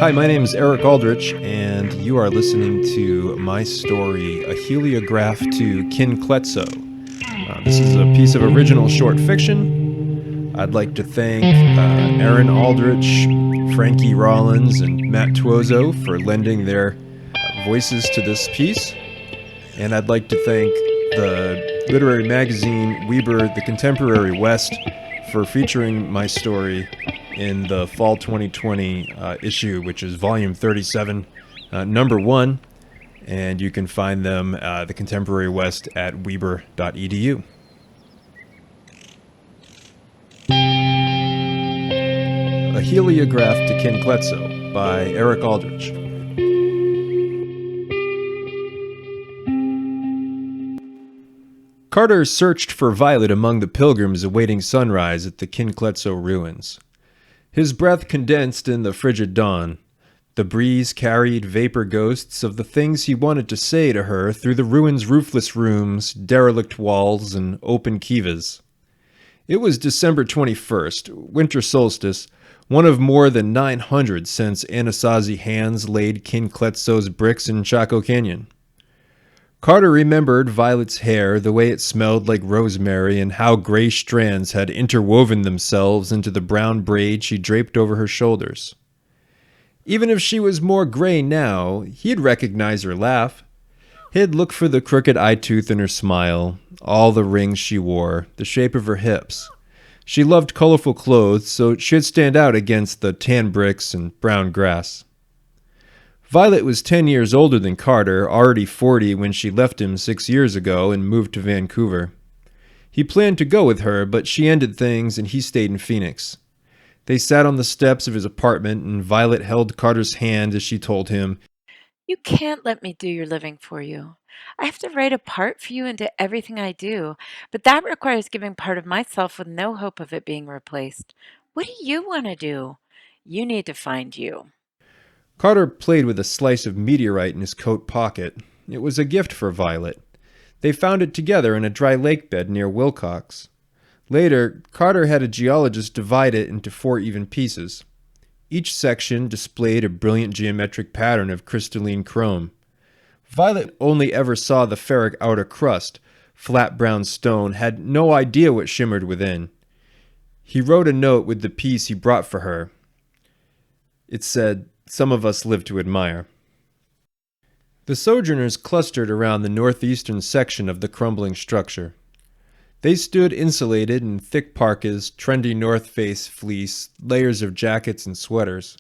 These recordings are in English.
Hi, my name is Eric Aldrich, and you are listening to my story, A Heliograph to Kin Kletso. This is a piece of original short fiction. I'd like to thank Aaron Aldrich, Frankie Rollins, and Matt Tuozo for lending their voices to this piece. And I'd like to thank the literary magazine Weber, The Contemporary West, for featuring my story in the fall 2020 issue, which is volume 37, number 1, and you can find them, The Contemporary West, at weber.edu. A Heliograph to Kin Kletso by Eric Aldrich. Carter searched for Violet among the pilgrims awaiting sunrise at the Kin Kletso ruins. His breath condensed in the frigid dawn. The breeze carried vapor ghosts of the things he wanted to say to her through the ruins' roofless rooms, derelict walls, and open kivas. It was December 21st, Winter Solstice, one of more than 900 since Anasazi hands laid Kin Kletso's bricks in Chaco Canyon. Carter remembered Violet's hair, the way it smelled like rosemary, and how gray strands had interwoven themselves into the brown braid she draped over her shoulders. Even if she was more gray now, he'd recognize her laugh. He'd look for the crooked eye tooth in her smile, all the rings she wore, the shape of her hips. She loved colorful clothes, so she'd stand out against the tan bricks and brown grass. Violet was 10 years older than Carter, already 40 when she left him 6 years ago and moved to Vancouver. He planned to go with her, but she ended things and he stayed in Phoenix. They sat on the steps of his apartment and Violet held Carter's hand as she told him, "You can't let me do your living for you. I have to write a part for you into everything I do, but that requires giving part of myself with no hope of it being replaced. What do you want to do? You need to find you." Carter played with a slice of meteorite in his coat pocket. It was a gift for Violet. They found it together in a dry lake bed near Wilcox. Later, Carter had a geologist divide it into 4 even pieces. Each section displayed a brilliant geometric pattern of crystalline chrome. Violet only ever saw the ferric outer crust, flat brown stone, had no idea what shimmered within. He wrote a note with the piece he brought for her. It said, "Some of us live to admire." The sojourners clustered around the northeastern section of the crumbling structure. They stood insulated in thick parkas, trendy North Face fleece, layers of jackets and sweaters.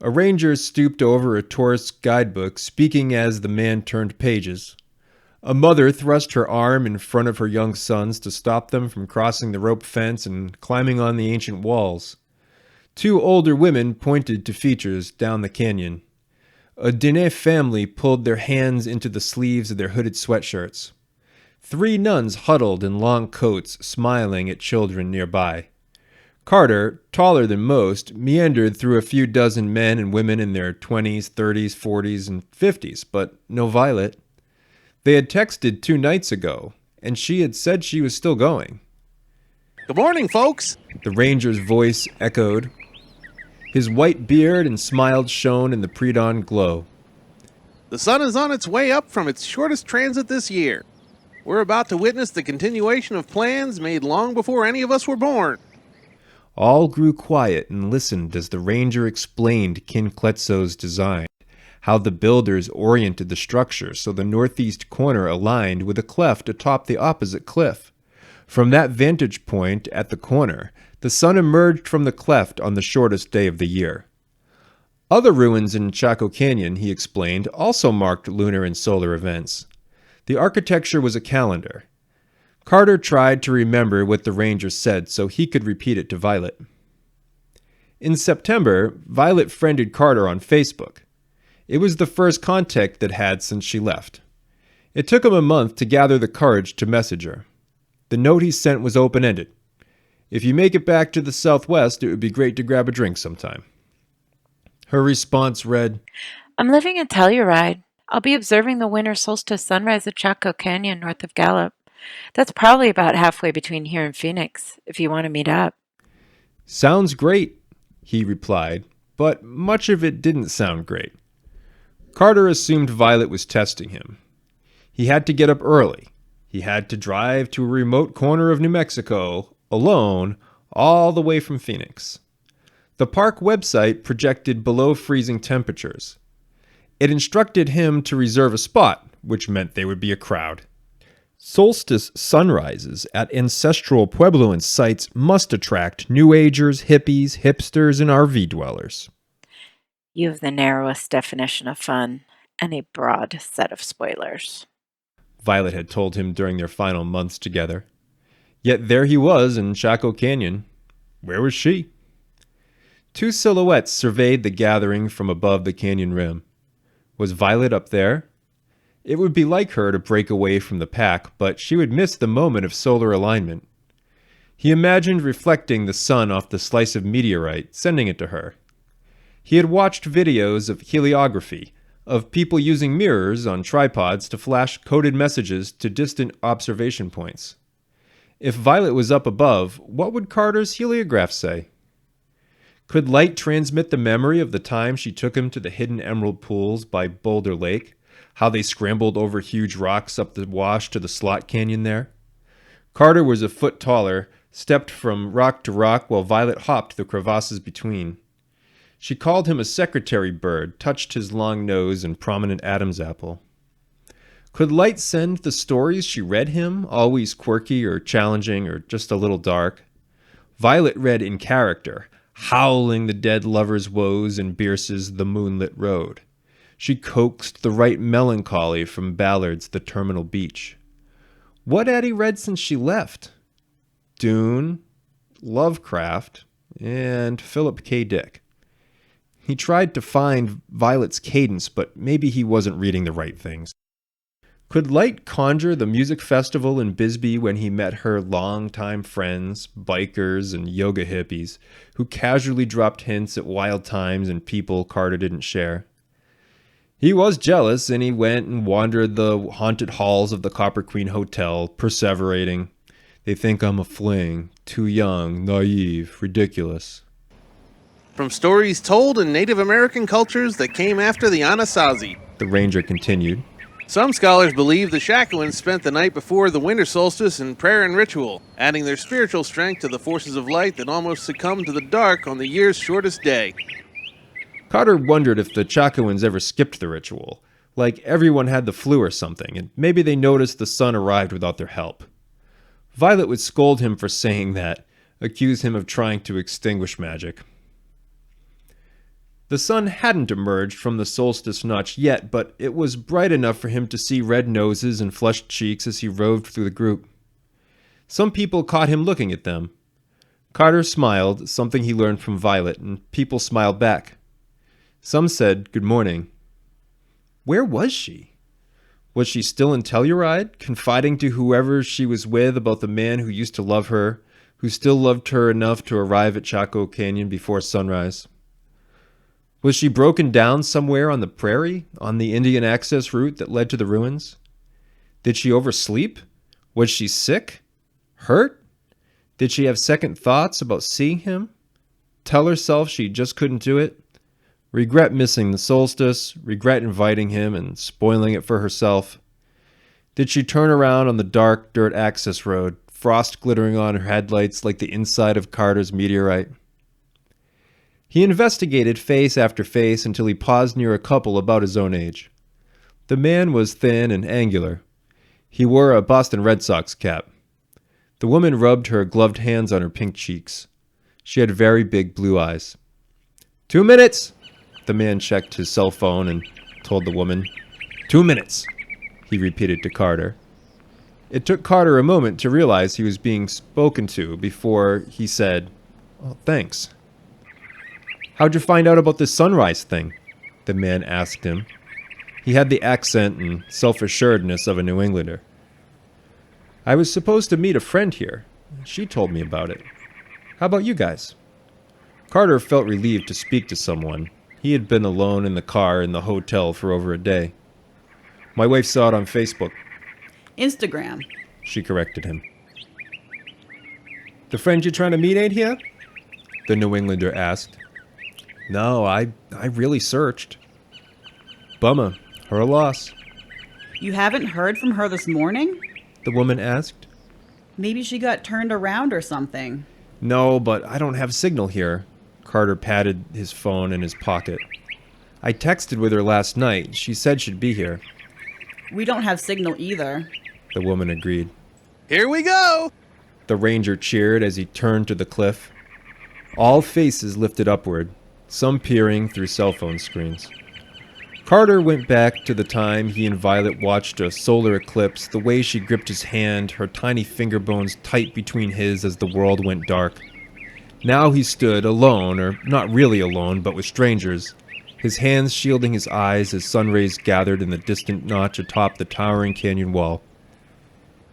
A ranger stooped over a tourist's guidebook, speaking as the man turned pages. A mother thrust her arm in front of her young sons to stop them from crossing the rope fence and climbing on the ancient walls. 2 older women pointed to features down the canyon. A Diné family pulled their hands into the sleeves of their hooded sweatshirts. 3 nuns huddled in long coats, smiling at children nearby. Carter, taller than most, meandered through a few dozen men and women in their 20s, 30s, 40s, and 50s, but no Violet. They had texted 2 nights ago, and she had said she was still going. "Good morning, folks." The ranger's voice echoed. His white beard and smile shone in the pre-dawn glow. "The sun is on its way up from its shortest transit this year. We're about to witness the continuation of plans made long before any of us were born." All grew quiet and listened as the ranger explained Kin Kletso's design, how the builders oriented the structure so the northeast corner aligned with a cleft atop the opposite cliff. From that vantage point at the corner, the sun emerged from the cleft on the shortest day of the year. Other ruins in Chaco Canyon, he explained, also marked lunar and solar events. The architecture was a calendar. Carter tried to remember what the ranger said so he could repeat it to Violet. In September, Violet friended Carter on Facebook. It was the first contact they'd had since she left. It took him a month to gather the courage to message her. The note he sent was open-ended. "If you make it back to the Southwest, it would be great to grab a drink sometime." Her response read, "I'm living in Telluride. I'll be observing the winter solstice sunrise at Chaco Canyon north of Gallup. That's probably about halfway between here and Phoenix, if you want to meet up." "Sounds great," he replied. but much of it didn't sound great. Carter assumed Violet was testing him. He had to get up early. He had to drive to a remote corner of New Mexico, alone, all the way from Phoenix. The park website projected below freezing temperatures. It instructed him to reserve a spot, which meant there would be a crowd. Solstice sunrises at ancestral Puebloan sites must attract New Agers, hippies, hipsters, and RV dwellers. You have the narrowest definition of fun and a broad set of spoilers. Violet had told him during their final months together. Yet there he was in Chaco Canyon. Where was she? Two silhouettes surveyed the gathering from above the canyon rim. Was Violet up there? It would be like her to break away from the pack, but she would miss the moment of solar alignment. He imagined reflecting the sun off the slice of meteorite, sending it to her. He had watched videos of heliography, of people using mirrors on tripods to flash coded messages to distant observation points. If Violet was up above, what would Carter's heliograph say? Could light transmit the memory of the time she took him to the hidden emerald pools by Boulder Lake, how they scrambled over huge rocks up the wash to the slot canyon there? Carter was a foot taller, stepped from rock to rock while Violet hopped the crevasses between. She called him a secretary bird, touched his long nose and prominent Adam's apple. Could light send the stories she read him, always quirky or challenging or just a little dark? Violet read in character, howling the dead lover's woes in Bierce's The Moonlit Road. She coaxed the right melancholy from Ballard's The Terminal Beach. What had he read since she left? Dune, Lovecraft, and Philip K. Dick. He tried to find Violet's cadence, but maybe he wasn't reading the right things. Could Light conjure the music festival in Bisbee when he met her longtime friends, bikers and yoga hippies, who casually dropped hints at wild times and people Carter didn't share? He was jealous, and he went and wandered the haunted halls of the Copper Queen Hotel, perseverating. They think I'm a fling, too young, naive, ridiculous. From stories told in Native American cultures that came after the Anasazi, The ranger continued. some scholars believe the Chacoans spent the night before the winter solstice in prayer and ritual, adding their spiritual strength to the forces of light that almost succumbed to the dark on the year's shortest day. Carter wondered if the Chacoans ever skipped the ritual, like everyone had the flu or something, and maybe they noticed the sun arrived without their help. Violet would scold him for saying that, accuse him of trying to extinguish magic. The sun hadn't emerged from the solstice notch yet, but it was bright enough for him to see red noses and flushed cheeks as he roved through the group. Some people caught him looking at them. Carter smiled, something he learned from Violet, and people smiled back. Some said good morning. Where was she? Was she still in Telluride, confiding to whoever she was with about the man who used to love her, who still loved her enough to arrive at Chaco Canyon before sunrise? Was she broken down somewhere on the prairie, on the Indian access route that led to the ruins? Did she oversleep? Was she sick? Hurt? Did she have second thoughts about seeing him? Tell herself she just couldn't do it? Regret missing the solstice, regret inviting him and spoiling it for herself? Did she turn around on the dark dirt access road, frost glittering on her headlights like the inside of Carter's meteorite? He investigated face after face until he paused near a couple about his own age. The man was thin and angular. He wore a Boston Red Sox cap. The woman rubbed her gloved hands on her pink cheeks. She had very big blue eyes. 2 minutes! The man checked his cell phone and told the woman. 2 minutes, he repeated to Carter. It took Carter a moment to realize he was being spoken to before he said, "Oh, thanks." "How'd you find out about this sunrise thing?" the man asked him. He had the accent and self-assuredness of a New Englander. "I was supposed to meet a friend here. She told me about it. How about you guys?" Carter felt relieved to speak to someone. He had been alone in the car in the hotel for over a day. "My wife saw it on Facebook." Instagram. She corrected him. "The friend you're trying to meet ain't here?" the New Englander asked. No, I really searched. Bummer. Her loss, You haven't heard from her this morning? the woman asked. Maybe she got turned around or something. No, but I don't have signal here. Carter patted his phone in his pocket. I texted with her last night. She said she'd be here. We don't have signal either. The woman agreed. Here we go! The ranger cheered as he turned to the cliff. All faces lifted upward, some peering through cell phone screens. Carter went back to the time he and Violet watched a solar eclipse, the way she gripped his hand, her tiny finger bones tight between his as the world went dark. Now he stood alone, or not really alone, but with strangers, his hands shielding his eyes as sun rays gathered in the distant notch atop the towering canyon wall.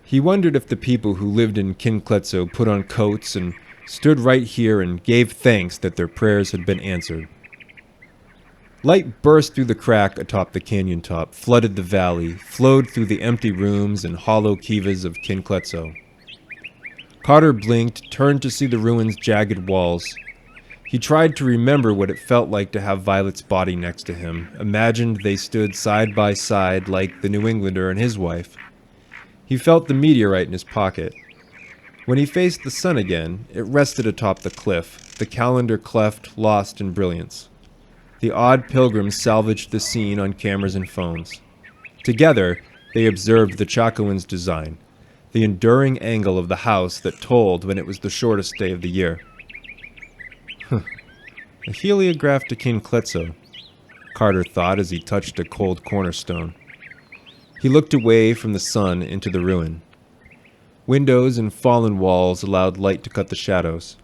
He wondered if the people who lived in Kin Kletso put on coats and stood right here and gave thanks that their prayers had been answered. Light burst through the crack atop the canyon top, flooded the valley, flowed through the empty rooms and hollow kivas of Kin Kletso. Carter blinked, turned to see the ruins' jagged walls. He tried to remember what it felt like to have Violet's body next to him, imagined they stood side by side like the New Englander and his wife. He felt the meteorite in his pocket. When he faced the sun again, it rested atop the cliff, the calendar cleft lost in brilliance. The odd pilgrims salvaged the scene on cameras and phones. Together, they observed the Chacoans' design, the enduring angle of the house that told when it was the shortest day of the year. A heliograph to Kin Kletso, Carter thought as he touched a cold cornerstone. He looked away from the sun into the ruin. Windows and fallen walls allowed light to cut the shadows.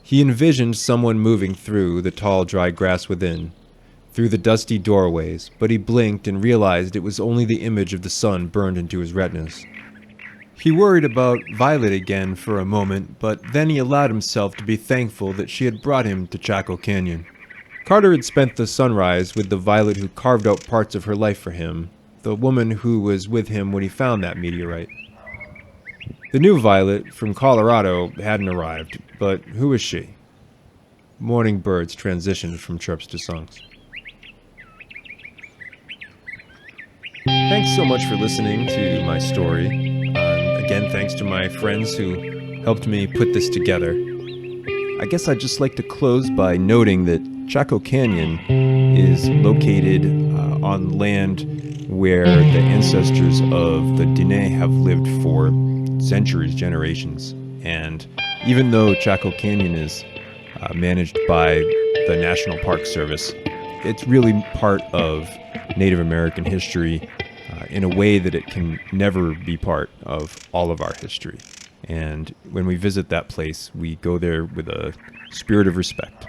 He envisioned someone moving through the tall, dry grass within, through the dusty doorways, but he blinked and realized it was only the image of the sun burned into his retinas. He worried about Violet again for a moment, but then he allowed himself to be thankful that she had brought him to Chaco Canyon. Carter had spent the sunrise with the Violet who carved out parts of her life for him, the woman who was with him when he found that meteorite. The new Violet from Colorado hadn't arrived, but who was she? Morning birds transitioned from chirps to songs. Thanks so much for listening to my story. Again, thanks to my friends who helped me put this together. I guess I'd just like to close by noting that Chaco Canyon is located on land where the ancestors of the Diné have lived for centuries, generations. And even though Chaco Canyon is managed by the National Park Service, it's really part of Native American history in a way that it can never be part of all of our history. And when we visit that place, we go there with a spirit of respect.